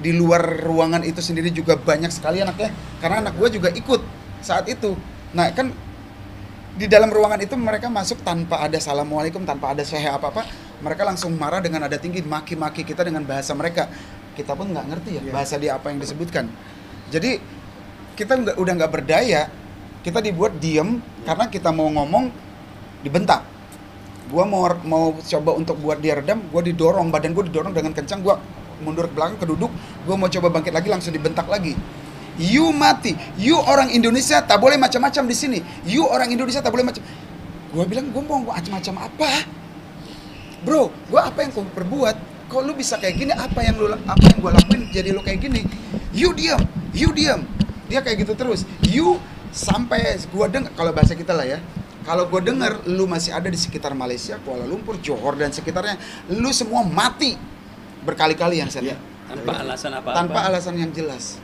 di luar ruangan itu sendiri juga banyak sekali anaknya, karena anak gue juga ikut saat itu. Nah kan di dalam ruangan itu mereka masuk tanpa ada assalamualaikum, tanpa ada sehe apa-apa, mereka langsung marah dengan nada tinggi, maki-maki kita dengan bahasa mereka. Kita pun nggak ngerti ya bahasa dia apa yang disebutkan. Jadi kita udah nggak berdaya, kita dibuat diem karena kita mau ngomong dibentak. Gua mau coba untuk buat dia redam, gua didorong, badan gua didorong dengan kencang, gua mundur ke belakang, keduduk, gua mau coba bangkit lagi, langsung dibentak lagi. You mati, you orang Indonesia tak boleh macam-macam di sini. You orang Indonesia tak boleh macam. Gua bilang gua mau macam-macam apa? Bro, gua apa yang kau perbuat? Kok lu bisa kayak gini? Apa yang gua lakuin jadi lu kayak gini? You diam, you diam. Dia kayak gitu terus. You sampai gua dengar, kalau bahasa kita lah ya. Kalau gua dengar lu masih ada di sekitar Malaysia, Kuala Lumpur, Johor dan sekitarnya, lu semua mati berkali-kali yang saya. Tanpa alasan apa-apa. Tanpa alasan yang jelas.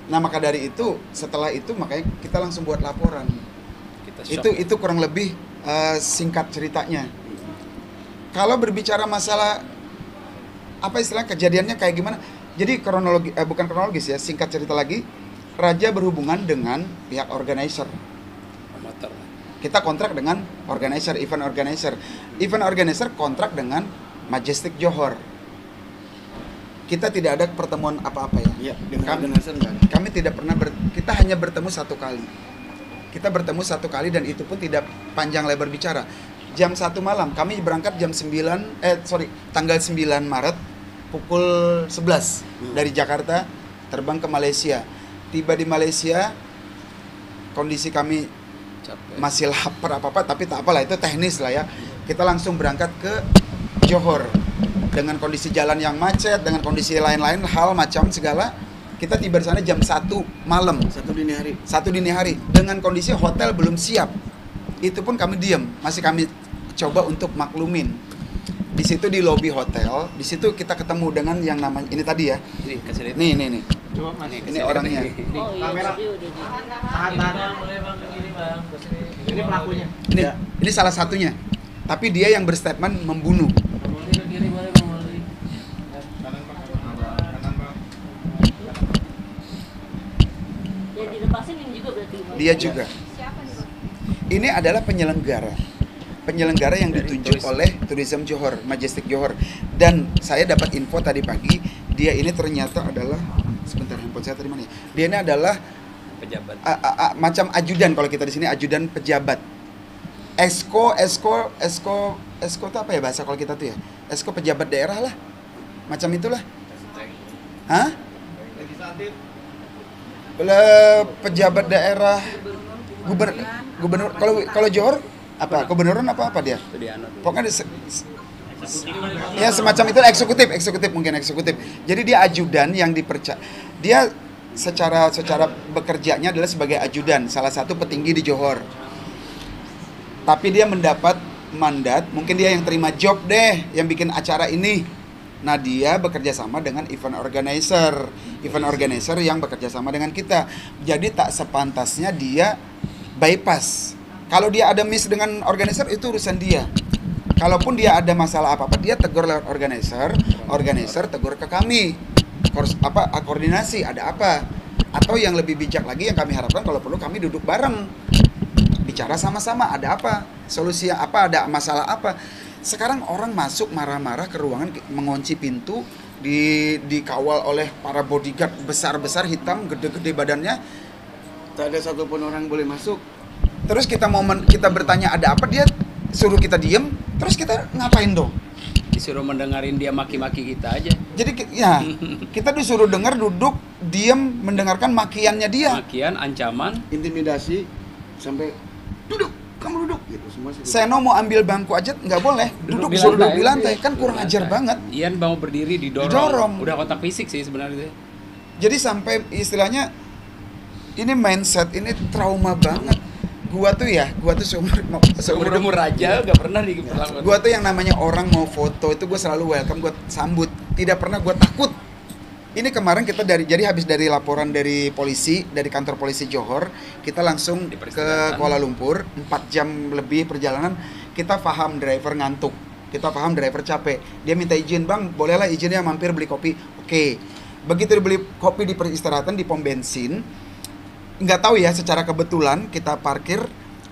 Nah maka dari itu, setelah itu makanya kita langsung buat laporan. Itu kurang lebih singkat ceritanya. Kalau berbicara masalah apa istilah kejadiannya kayak gimana? Jadi bukan kronologis ya, singkat cerita lagi. Raja berhubungan dengan pihak organizer. Amateur. Kita kontrak dengan organizer, event organizer. Event organizer kontrak dengan Majestic Johor. Kita tidak ada pertemuan apa-apa ya. Iya, dengan organizer enggak ada. Kami tidak pernah kita hanya bertemu satu kali. Kita bertemu satu kali dan itu pun tidak panjang lebar bicara. Jam 1 malam, kami berangkat tanggal 9 Maret pukul 11 dari Jakarta terbang ke Malaysia. Tiba di Malaysia, kondisi kami Capek. masih lapar apa-apa, tapi tak apalah, itu teknis lah ya. Kita langsung berangkat ke Johor dengan kondisi jalan yang macet, dengan kondisi lain-lain, hal macam segala. Kita tiba di sana jam 1 malam. 1 dini hari. 1 dini hari, dengan kondisi hotel belum siap. Itu pun kami diam, masih kami coba untuk maklumin. Di situ di lobi hotel, di situ kita ketemu dengan yang namanya ini tadi ya. Ini kasih lihat. Nih. Coba Mas. Ini orangnya. Oh iya, Kamera. tahan. Boleh Bang, ini Bang. Ini pelakunya. Ini salah satunya. Tapi dia yang berstatement membunuh. Ya dilepasin ini juga berarti. Dia juga. Siapa nih, Bang? Ini adalah penyelenggara yang ditunjuk oleh Tourism Johor, Majestic Johor. Dan saya dapat info tadi pagi, dia ini ternyata adalah, sebentar, handphone saya tadi mana ya? Dia ini adalah Pejabat. macam ajudan, kalau kita di sini ajudan pejabat. Esko itu apa ya bahasa kalau kita tuh ya? Esko pejabat daerah lah. Macam itulah. Hah? Pejabat daerah, gubernur. Kalau Johor apa? Gubernuran apa dia? Pokoknya ya semacam itu, eksekutif mungkin eksekutif. Jadi dia ajudan yang dipercaya. Dia secara bekerjanya adalah sebagai ajudan, salah satu petinggi di Johor. Tapi dia mendapat mandat, mungkin dia yang terima job deh, yang bikin acara ini. Nah dia bekerja sama dengan event organizer yang bekerja sama dengan kita. Jadi tak sepantasnya dia bypass. Kalau dia ada miss dengan organizer itu urusan dia. Kalaupun dia ada masalah apa-apa, dia tegur lewat organizer tegur ke kami. Koordinasi ada apa? Atau yang lebih bijak lagi yang kami harapkan, kalau perlu kami duduk bareng, bicara sama-sama, ada apa? Solusi apa? Ada masalah apa? Sekarang orang masuk marah-marah ke ruangan, mengunci pintu, dikawal oleh para bodyguard besar-besar hitam, gede-gede badannya. Tak ada satupun orang boleh masuk. Terus kita bertanya ada apa, dia suruh kita diem, terus kita ngapain dong? Disuruh mendengarin dia maki-maki kita aja. Jadi kita disuruh dengar, duduk, diem, mendengarkan makiannya dia. Makian, ancaman, Intimidasi sampai duduk, kamu duduk gitu semua. Seno mau ambil bangku aja nggak boleh, duduk disuruh duduk di lantai, kan kurang ajar banget. Ian mau berdiri didorong. Udah kontak fisik sih sebenarnya. Jadi sampai istilahnya ini mindset ini trauma banget. Gua tuh seumur Umur aja gak pernah diperlakukan. Gua tuh yang namanya orang mau foto itu gua selalu welcome, gua sambut. Tidak pernah gua takut. Ini kemarin kita habis dari laporan dari polisi, dari kantor polisi Johor, kita langsung ke Kuala Lumpur, 4 jam lebih perjalanan. Kita paham driver ngantuk, kita paham driver capek. Dia minta izin, "Bang, bolehlah izinnya mampir beli kopi." Oke. Begitu dibeli kopi di peristirahatan di pom bensin, nggak tahu ya, secara kebetulan kita parkir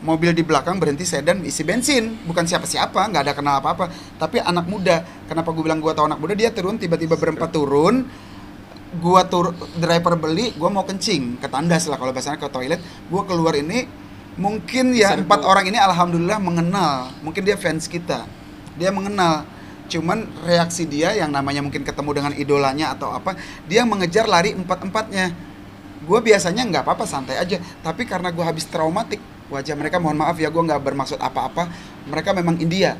mobil di belakang berhenti sedan isi bensin, bukan siapa-siapa, nggak ada kenal apa-apa, tapi anak muda. Kenapa gue bilang gue tahu anak muda? Dia turun, tiba-tiba berempat turun, driver beli, gue mau kencing, ketandas lah kalau bahasanya, ke toilet, gue keluar ini, mungkin ya 4 orang ini alhamdulillah mengenal, mungkin dia fans kita, dia mengenal, cuman reaksi dia yang namanya mungkin ketemu dengan idolanya atau apa, dia mengejar lari 4-4-nya. Gue biasanya nggak apa-apa, santai aja, tapi karena gue habis traumatik, wajah mereka, mohon maaf ya, gue nggak bermaksud apa-apa, mereka memang India,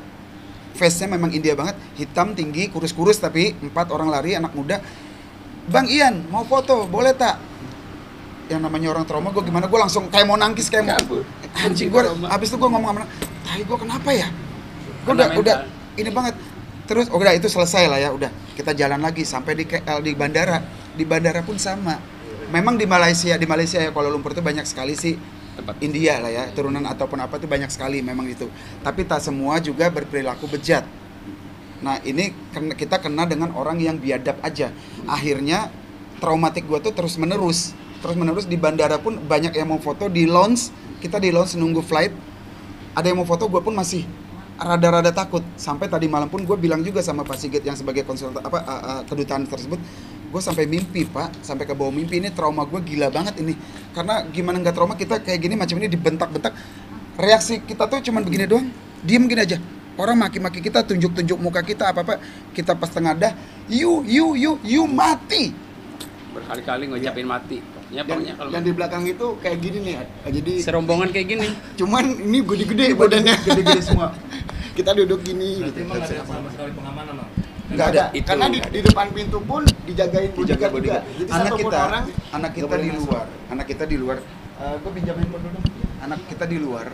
face-nya memang India banget, hitam, tinggi, kurus-kurus, tapi 4 orang lari, anak muda. Bang Ian, mau foto, boleh tak? Yang namanya orang trauma, gue gimana, gue langsung kayak mau nangkis, kayak mau anjing. Gue habis itu gue ngomong sama, tahi gue kenapa ya, gue udah ini banget. Terus udah itu selesai lah ya, udah kita jalan lagi sampai di KL, di bandara pun sama. Memang di Malaysia ya, Kuala Lumpur itu banyak sekali sih tempat India lah ya, turunan ataupun apa itu banyak sekali memang itu. Tapi tak semua juga berperilaku bejat. Nah ini kita kena dengan orang yang biadab aja. Akhirnya traumatik gue tuh terus menerus di bandara pun banyak yang mau foto, di lounge, kita di lounge nunggu flight, ada yang mau foto, gue pun masih rada-rada takut. Sampai tadi malam pun gue bilang juga sama Pak Sigit yang sebagai konsultan kedutaan tersebut, gue sampai mimpi Pak, sampai ke bawah mimpi. Ini trauma gue gila banget ini, karena gimana nggak trauma, kita kayak gini macam ini dibentak-bentak, reaksi kita tuh cuman begini doang, diem gini aja. Orang maki-maki kita, tunjuk-tunjuk muka kita, apa-apa, kita pas tengah dah, you mati. Berkali-kali ngucapin mati. Ya, pokoknya kalau yang di belakang itu kayak gini nih, jadi serombongan kayak gini. Cuman ini gede-gede badannya, gede-gede semua. Kita duduk gini. Berarti emang ada sama sekali pengamanan, Bang? Nggak ada. Karena di depan pintu pun dijagain bodyguard juga. Jadi anak satu kita, orang anak kita di luar. Gue pinjamin handphone dulu dong. Anak kita di luar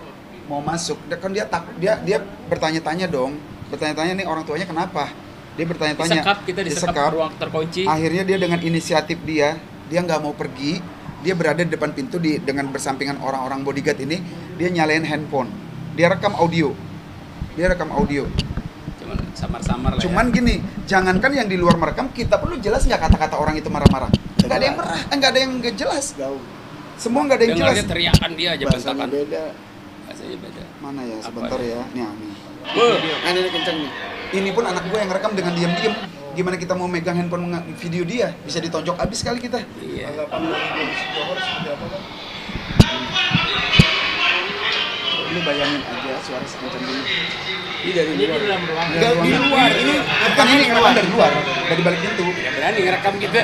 mau masuk, kan dia takut, dia bertanya-tanya dong, nih orang tuanya kenapa? Dia bertanya-tanya. Disekap, ruang terkunci. Akhirnya dia dengan inisiatif dia nggak mau pergi, dia berada di depan pintu dengan bersampingan orang-orang bodyguard ini, dia nyalain handphone, dia rekam audio. Cuman samar-samar lah. Cuman gini, jangankan yang di luar merekam, kita perlu jelas nggak kata-kata orang itu marah-marah? Nggak ada yang marah, nggak ada yang nggak jelas. jauh. Semua nggak ada yang jelas. Dengarnya teriakan dia aja, Bahasanya bentakan. beda. Bahasanya beda. Mana ya, Apa sebentar ya? ya. Nih. Ini kenceng nih. Ini pun anak gue yang rekam dengan diam-diam. Gimana kita mau megang handphone video dia? Bisa ditonjok abis kali kita. Iya. Lu bayangin aja suara sekencang ini. Ini dari dalam ruangan. Di luar ini Bukan ini ngerekam dari luar, dari balik pintu. Ya berani ngerekam kita.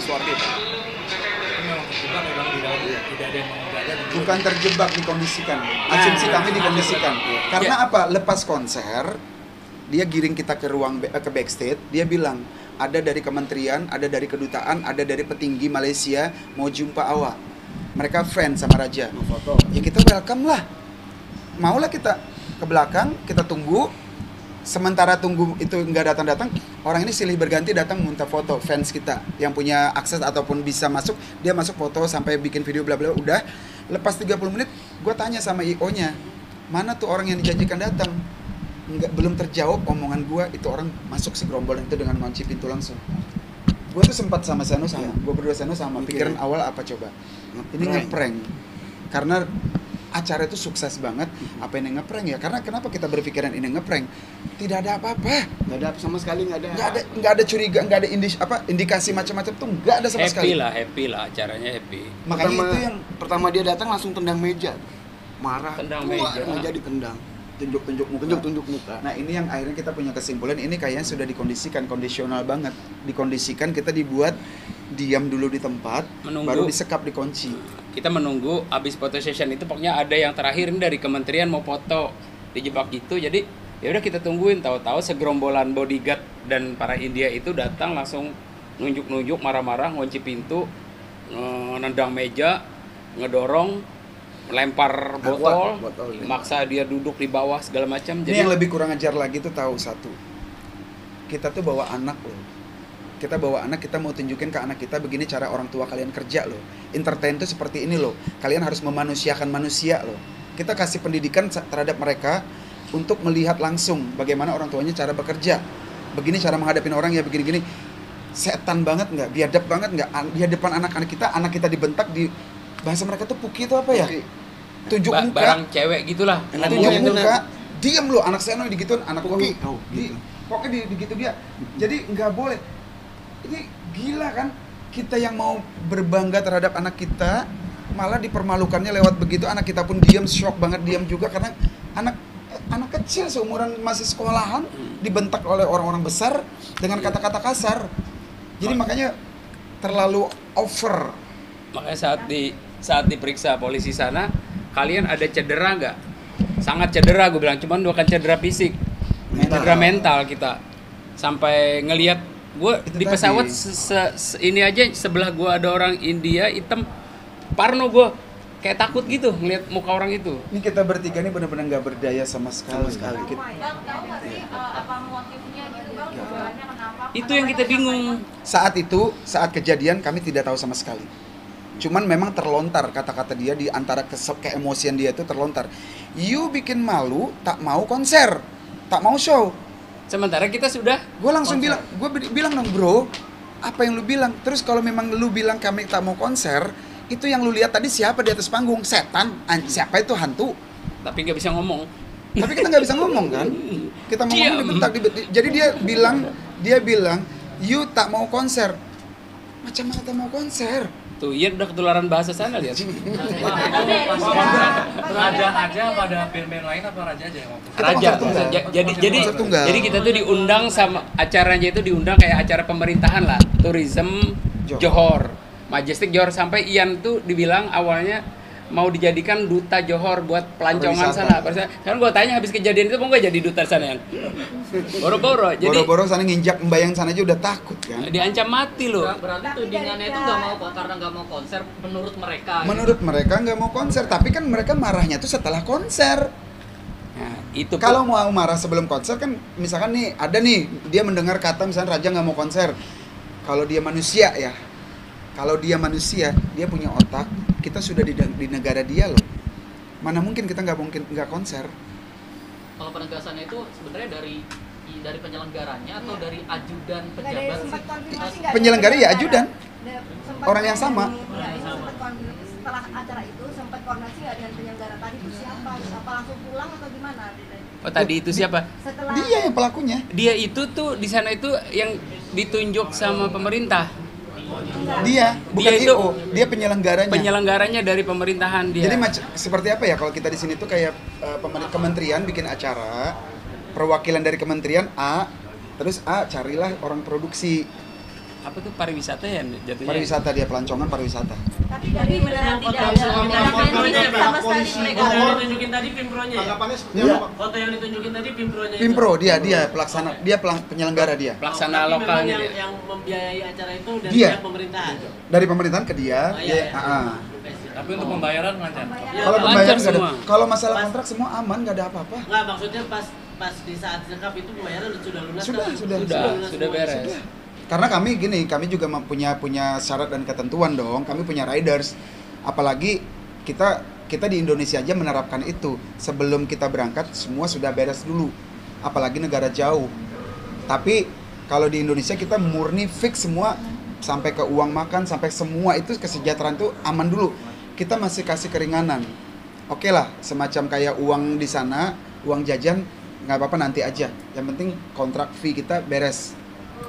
Suara dia. Ini memang terjebak memang di dalam tidak ada yang menjaga. Bukan terjebak, dikondisikan. Asumsi kami dikondisikan. Karena apa? Lepas konser, dia giring kita ke ruang ke backstage, dia bilang ada dari kementerian, ada dari kedutaan, ada dari petinggi Malaysia mau jumpa awak. Mereka fans sama Raja. mau foto. Ya kita welcome lah. Maulah kita ke belakang, kita tunggu. Sementara tunggu itu nggak datang-datang, orang ini silih berganti datang minta foto, fans kita yang punya akses ataupun bisa masuk, dia masuk foto sampai bikin video bla bla. Udah lepas 30 menit, gue tanya sama IO-nya, mana tuh orang yang dijanjikan datang? Belum terjawab omongan gue, itu orang masuk segerombolan itu dengan kunci pintu langsung. Gue tuh sempat sama Seno sama, gue berdua Seno sama, pikiran awal apa coba? Ini ngeprank. Karena acara itu sukses banget, apa ini ngeprank ya? Karena kenapa kita berpikiran ini ngeprank? Tidak ada apa-apa. Nggak ada sama sekali, nggak ada. Nggak ada curiga, nggak ada indikasi macam-macam tuh nggak ada sama sekali. Happy lah acaranya happy. Makanya itu yang pertama dia datang langsung tendang meja, marah, Tendang Wah, meja. ditendang, tunjuk-tunjuk muka. tunjuk muka. Nah ini yang akhirnya kita punya kesimpulan, ini kayaknya sudah dikondisikan, kondisional banget. Dikondisikan, kita dibuat diam dulu di tempat, Menunggu. baru disekap, dikunci. Kita menunggu abis foto session itu, pokoknya ada yang terakhir ini dari kementerian mau foto, dijebak gitu. Jadi ya udah kita tungguin, tahu-tahu segerombolan bodyguard dan para India itu datang langsung nunjuk-nunjuk, marah-marah, ngunci pintu, nendang meja, ngedorong, melempar botol, maksa dia duduk di bawah segala macam. Ini yang lebih kurang ajar lagi tuh tahu satu, kita tuh bawa anak loh. Kita bawa anak, kita mau tunjukin ke anak kita begini cara orang tua kalian kerja loh. Entertain tuh seperti ini loh. Kalian harus memanusiakan manusia loh. Kita kasih pendidikan terhadap mereka untuk melihat langsung bagaimana orang tuanya cara bekerja. Begini cara menghadapin orang ya begini-gini. setan banget nggak, biadab banget nggak di hadapan anak kita dibentak, di bahasa mereka tuh puki itu apa ya? Tunjuk muka, barang cewek gitulah. tunjuk muka, diam lo, anak saya digituin, anak Puki. gua pokoknya begitu dia. Jadi nggak boleh. Ini gila kan? Kita yang mau berbangga terhadap anak kita malah dipermalukannya lewat begitu. Anak kita pun diam, shock banget diam juga karena anak kecil seumuran masih sekolahan dibentak oleh orang-orang besar dengan kata-kata kasar. Jadi makanya terlalu over. Makanya saat diperiksa polisi sana, kalian ada cedera nggak? Sangat cedera, gue bilang. Cuman bukan cedera fisik, cedera mental kita. Sampai ngelihat gue di pesawat ini aja sebelah gue ada orang India hitam, parno gue kayak takut gitu ngelihat muka orang itu. Ini kita bertiga ini benar-benar nggak berdaya sama sekali. Bang, tahu nggak sih apa motifnya gitu bang? Tujuannya kenapa? Itu yang kita bingung. Saat kejadian kami tidak tahu sama sekali. Cuman memang terlontar kata-kata dia di antara keemosian dia itu terlontar. You bikin malu, tak mau konser, tak mau show. Sementara kita sudah. Gue langsung bilang dong bro, apa yang lu bilang? Terus kalau memang lu bilang kami tak mau konser, itu yang lu lihat tadi siapa di atas panggung? Setan? Siapa itu hantu? Tapi nggak bisa ngomong. Tapi kita nggak bisa ngomong kan? Kita mau ngomong dibentak. Jadi dia bilang, you tak mau konser. Macam mana tak mau konser? Tuh, iya udah ketularan bahasa sana lihat. Raja aja pada band-band lain apa Raja aja yang waktu itu? Raja. Tunggal. Jadi kita tuh diundang sama acaranya itu diundang kayak acara pemerintahan lah, tourism Johor, Majestic Johor, sampai Ian tuh dibilang awalnya mau dijadikan duta Johor buat pelancongan sana. Kan gua tanya habis kejadian itu mau nggak jadi duta sana Ian? Boro-boro. Jadi Boro-boro sana nginjak membayang sana aja udah takut kan? diancam mati loh. Berarti tudingannya itu nggak mau kok karena nggak mau konser menurut mereka. Menurut mereka nggak mau konser, tapi kan mereka marahnya tuh setelah konser. Nah, itu Kalau mau marah sebelum konser kan, misalkan nih ada nih dia mendengar kata misalnya Raja nggak mau konser. Kalau dia manusia ya, dia punya otak. Kita sudah di negara dia loh. Mana mungkin kita nggak konser? Kalau penegasannya itu sebenarnya dari penyelenggaranya atau dari ajudan pejabat sih? Penyelenggara ya ajudan. Orang yang sama. Setelah acara itu sempat koordinasi nggak dengan penyelenggara tadi itu siapa? Apa langsung pulang atau gimana? Oh, tadi itu siapa? Setelah Dia yang pelakunya. Dia itu tuh di sana itu yang ditunjuk sama pemerintah. Dia bukan Dia itu IO, dia penyelenggaranya. Penyelenggaranya dari pemerintahan dia. Jadi seperti apa ya kalau kita di sini tuh kayak kementerian bikin acara, perwakilan dari kementerian A, terus A carilah orang produksi Apa tuh pariwisata ya jatuhnya? pariwisata, dia pelancongan pariwisata. tapi beneran tidak ada intervensi sama sekali mereka. Foto yang ditunjukin tadi Pimpronya ya? Tanggapannya seperti Ya. apa? Foto yang ditunjukin tadi Pimpronya itu? Pimpro dia pelaksana, penyelenggara dia. Pelaksana Tapi lokalnya memang dia. yang membiayai acara itu dari Dia. pihak pemerintahan. Dari pemerintahan ke dia. Oh, iya, iya. Tapi untuk pembayaran lancar. Kalau Lancar pembayaran nggak ada. semua. Kalau masalah kontrak semua aman, nggak ada apa-apa. Enggak, maksudnya pas di saat sekap itu pembayaran sudah lunas. Sudah, kan? sudah lunas sudah semua. beres. Sudah. Karena kami punya syarat dan ketentuan dong. Kami punya riders. Apalagi kita di Indonesia aja menerapkan itu. Sebelum kita berangkat semua sudah beres dulu. Apalagi negara jauh. Tapi kalau di Indonesia kita murni fix semua sampai ke uang makan, sampai semua itu kesejahteraan itu aman dulu. Kita masih kasih keringanan. Oke lah, semacam kayak uang di sana, uang jajan nggak apa-apa nanti aja. Yang penting kontrak fee kita beres.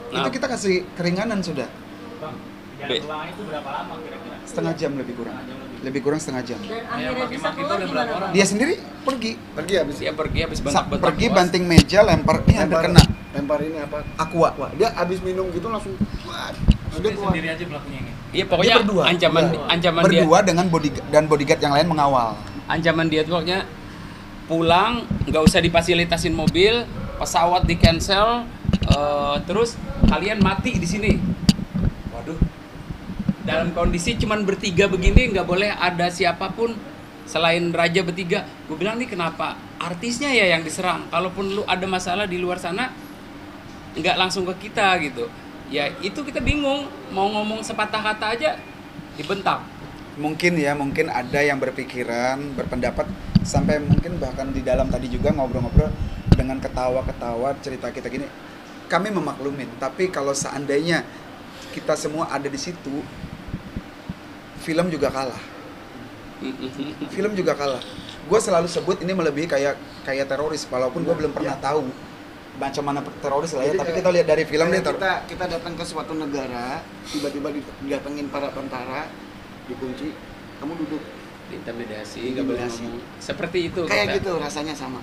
Nah. Itu kita kasih keringanan sudah. Be- Pulangan itu berapa lama kira-kira? Setengah jam lebih kurang setengah jam. Dan Yang akhirnya bisa maki-maki itu keluar ada gimana berapa orang? Dia sendiri pergi Dia pergi habis bentak-bentak. pergi bos. banting meja, lempar ini hampir kena Lempar ini apa? aqua. Wah, dia abis minum gitu langsung wah, dia keluar. Sendiri aja pelakunya ini. Iya pokoknya Dia berdua. ancaman dia Berdua dengan bodyguard yang lain mengawal. ancaman dia tuh pokoknya pulang nggak usah difasilitasin mobil, pesawat di cancel, terus kalian mati di sini. Waduh, dalam kondisi cuman bertiga begini nggak boleh ada siapapun selain raja bertiga. Gue bilang nih kenapa artisnya ya yang diserang? Kalaupun lu ada masalah di luar sana nggak langsung ke kita gitu. Ya itu kita bingung mau ngomong sepatah kata aja dibentak. Mungkin ada yang berpendapat sampai mungkin bahkan di dalam tadi juga ngobrol-ngobrol dengan ketawa-ketawa cerita kita gini. Kami memaklumin, tapi kalau seandainya kita semua ada di situ, film juga kalah. Film juga kalah. Gue selalu sebut ini melebihi kayak teroris, walaupun gue belum pernah tahu macam mana teroris lah ya. Jadi Tapi kita lihat dari film dia kita datang ke suatu negara, tiba-tiba didatengin para tentara, dikunci, kamu duduk. Intimidasi, nggak boleh ngomong. Seperti itu. Kayak kita. gitu rasanya sama.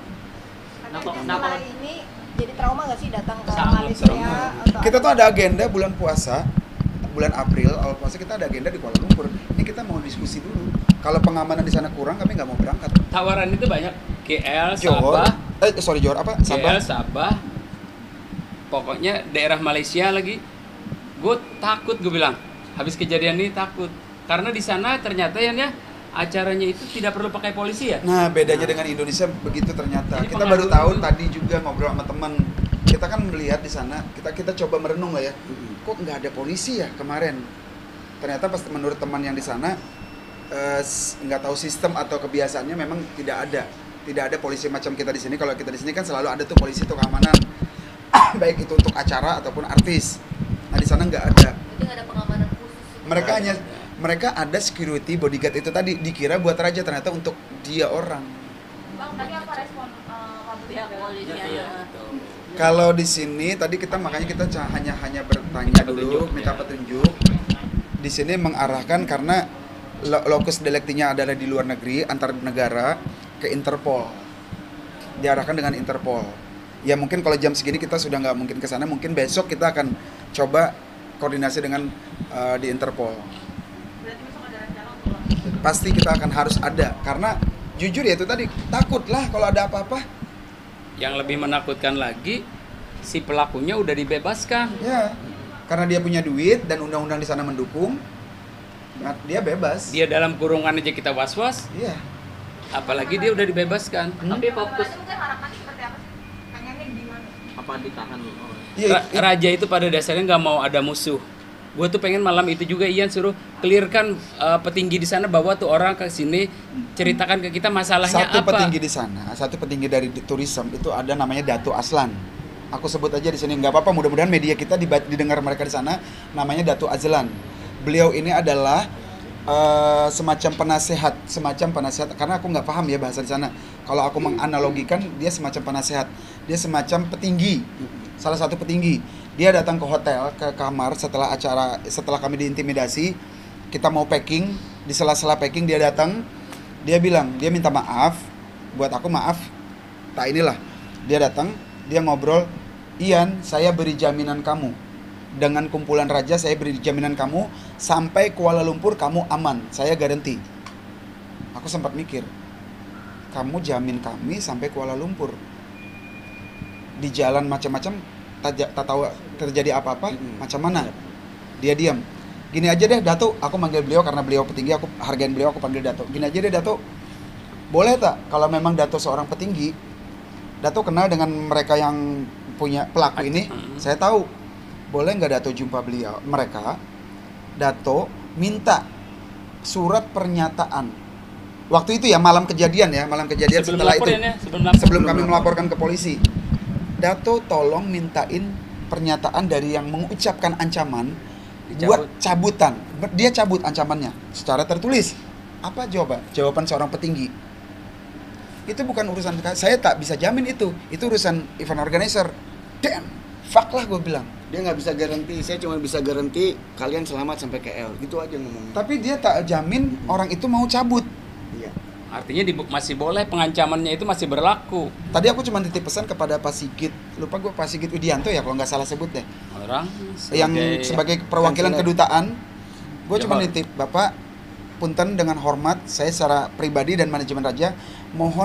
Setelah ini jadi trauma nggak sih datang ke Sangat Malaysia trauma. atau kita tuh ada agenda bulan puasa, bulan April awal puasa kita ada agenda di Kuala Lumpur. Ini kita mau diskusi dulu. Kalau pengamanan di sana kurang, kami nggak mau berangkat. Tawaran itu banyak. KL, Johor, Sabah, Johor apa? KL, Sabah. Sabah. Pokoknya daerah Malaysia lagi. Gue takut, gue bilang. Habis kejadian ini takut. Karena di sana ternyata ya acaranya itu tidak perlu pakai polisi ya. Nah, bedanya dengan Indonesia begitu ternyata. Jadi Kita baru tahu pengaruh tadi juga ngobrol sama teman. Kita kan melihat di sana, kita coba merenung lah ya. Kok nggak ada polisi ya kemarin? Ternyata pas menurut teman yang di sana nggak tahu sistem atau kebiasaannya memang tidak ada polisi macam kita di sini. Kalau kita di sini kan selalu ada tuh polisi tuh keamanan, baik itu untuk acara ataupun artis. Nah di sana nggak ada. jadi nggak ada pengamanan khusus? Mereka ada security bodyguard itu tadi dikira buat raja, ternyata untuk dia orang. Bang, tadi apa respon pihak polisian? Kalau di sini tadi makanya kita hanya bertanya dulu, minta petunjuk. Di sini mengarahkan karena lokus deliktinya adalah di luar negeri, antar negara ke Interpol. Diarahkan dengan Interpol. Ya mungkin kalau jam segini kita sudah nggak mungkin ke sana, mungkin besok kita akan coba koordinasi dengan di Interpol. Berarti besok ada rencana untuk Pasti kita akan harus ada karena jujur ya itu tadi takutlah kalau ada apa-apa. Yang lebih menakutkan lagi, si pelakunya udah dibebaskan. Ya, karena dia punya duit dan undang-undang di sana mendukung, dia bebas. Dia dalam kurungan aja kita was-was, Iya. apalagi dia udah dibebaskan. Tapi fokus mungkin harapannya seperti apa sih? Pengennya gimana? apa ditahan? Iya, Raja itu pada dasarnya nggak mau ada musuh. Gue tuh pengen malam itu juga Ian suruh clearkan petinggi di sana bahwa tuh orang ke sini ceritakan ke kita masalahnya satu apa. petinggi di sana, satu petinggi dari tourism itu ada namanya Dato Aslan. Aku sebut aja di sini nggak apa-apa. Mudah-mudahan media kita didengar mereka di sana. Namanya Dato Azlan. Beliau ini adalah semacam penasehat karena aku nggak paham ya bahasa di sana. Kalau aku menganalogikan dia semacam penasehat, dia semacam petinggi, salah satu petinggi. Dia datang ke hotel, ke kamar setelah kami diintimidasi, kita mau packing, di sela-sela packing dia datang, dia bilang, dia minta maaf, buat aku maaf, tak inilah, dia datang, dia ngobrol, Ian, saya beri jaminan kamu, dengan kumpulan raja saya beri jaminan kamu, sampai Kuala Lumpur kamu aman, saya garanti. Aku sempat mikir, kamu jamin kami sampai Kuala Lumpur, di jalan macam-macam, tak tahu terjadi apa-apa, macam mana? Dia diam. Gini aja deh, Dato, aku manggil beliau karena beliau petinggi, aku hargain beliau, aku panggil Dato. Gini aja deh, Dato, boleh tak kalau memang Dato seorang petinggi, Dato kenal dengan mereka yang punya pelaku ini, saya tahu, boleh nggak Dato jumpa mereka, Dato minta surat pernyataan. Waktu itu ya, malam kejadian setelah itu, sebelum kami melaporkan ke polisi. Dato tolong mintain pernyataan dari yang mengucapkan ancaman buat cabutan. Dia cabut ancamannya secara tertulis. Apa jawaban seorang petinggi? Itu bukan urusan saya, tak bisa jamin itu. Itu urusan event organizer. Damn, fuck lah gue bilang. Dia nggak bisa garansi, saya cuma bisa garansi kalian selamat sampai KL. Gitu aja ngomongnya. Tapi dia tak jamin orang itu mau cabut. Iya. Artinya masih boleh, pengancamannya itu masih berlaku. Tadi aku cuma titip pesan kepada Pak Sigit, lupa gue Pak Sigit Widianto ya kalau nggak salah sebut deh. Orang Yang sebagai perwakilan kanseler kedutaan, gue cuma Johor. nitip Bapak, punten dengan hormat, saya secara pribadi dan manajemen raja mohon